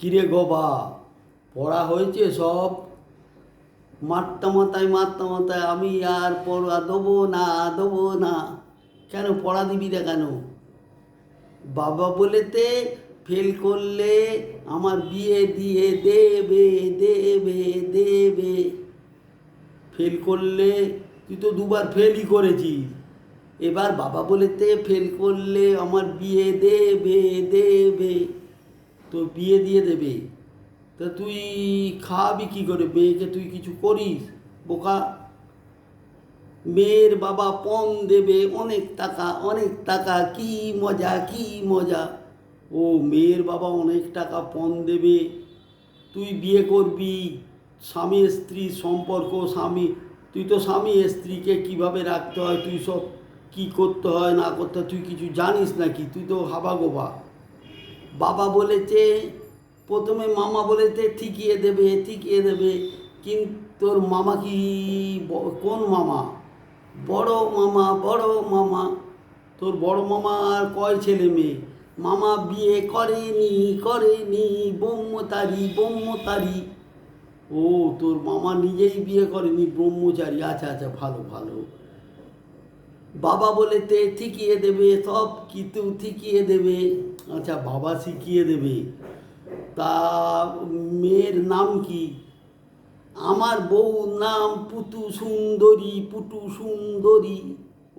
কিরে গবা, পড়া হয়েছে সব? মারতা মাথায় আমি আর পড়া দেবো না। কেন পড়া দিবি না কেন? বাবা বলেতে ফেল করলে আমার বিয়ে দিয়ে দেবে। ফেল করলে তুই তো দুবার ফেলই করেছিস, এবার বাবা বলেতে ফেল করলে আমার বিয়ে দেবে। তো বিয়ে দিয়ে দেবে, তা তুই খাওয়াবি কী করে মেয়েকে? তুই কিছু করিস বোকা? মেয়ের বাবা পণ দেবে অনেক টাকা, কি মজা। ও, মেয়ের বাবা অনেক টাকা পণ দেবে, তুই বিয়ে করবি? স্বামী স্ত্রীর সম্পর্ক, তুই তো স্বামী স্ত্রীকে কীভাবে রাখতে হয়, তুই সব কী করতে হয় না করতে হয় তুই কিছু জানিস নাকি? তুই তো হাবাগোবা। বাবা বলেছে, প্রথমে মামা বলেছে ঠিকিয়ে দেবে, কিন্তু তোর মামা কি কোন মামা? বড় মামা। তোর বড় মামা আর কয় ছেলে মেয়ে? মামা বিয়ে করেনি, ব্রহ্মচারী। ও, তোর মামা নিজেই বিয়ে করেনি, ব্রহ্মচারী। আচ্ছা, ভালো। বাবা বলেতে শিখিয়ে দেবে, সব কিছু শিখিয়ে দেবে। আচ্ছা, বাবা শিখিয়ে দেবে। তা মেয়ের নাম কি? আমার বউর নাম পুটু সুন্দরী।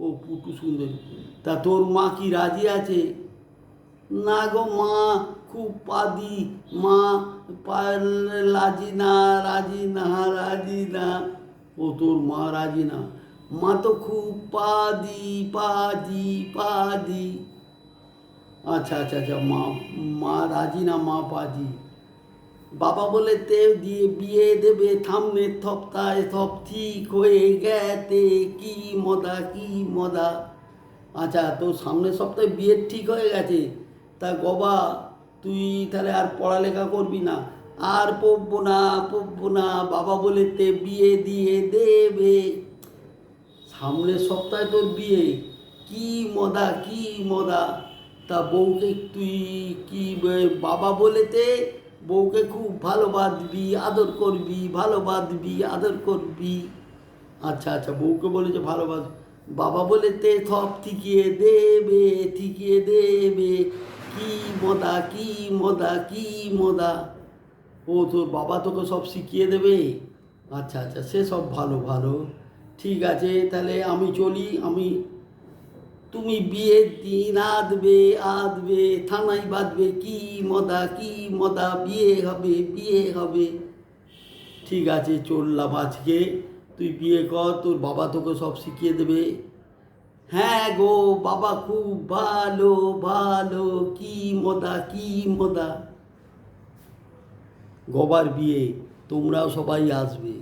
ও, পুটু সুন্দরী। তা তোর মা কি রাজি আছে? না গো মা, খুব পাদি মা, রাজি না। ও, তোর মা রাজি না? মা তো খুব পাজি। আচ্ছা, মা রাজি না, মা পাজি। বাবা বলে দিয়ে বিয়ে দেবে সামনের সপ্তাহে, সব ঠিক হয়ে গেছে, কি মজা। আচ্ছা, তো সামনের সপ্তাহে বিয়ে ঠিক হয়ে গেছে। তা গবা, তুই তাহলে আর পড়ালেখা করবি না? আর পড়বো না, বাবা বলেতে বিয়ে দিয়ে দেবে। সামনের সপ্তাহে তোর বিয়ে, কি মজা। তা বউকে তুই কি, বাবা বলেতে বউকে খুব ভালোবাসবি, আদর করবি। আচ্ছা, বউকে বলেছে ভালোবাস। বাবা বলেতে সব ঠিকিয়ে দেবে। কি মজা। ও, তোর বাবা তোকে সব শিখিয়ে দেবে? আচ্ছা, সে সব ভালো। ঠিক আছে, তাহলে আমি চলি। তুমি বিয়ের দিন আসবে, থানায় বাঁধবে, কি মজা, বিয়ে হবে। ঠিক আছে, চললাম আজকে। তুই বিয়ে কর, তোর বাবা তোকে সব শিখিয়ে দেবে। হ্যাঁ গো, বাবা খুব ভালো, কি মজা। গবার বিয়ে, তোমরাও সবাই আসবে।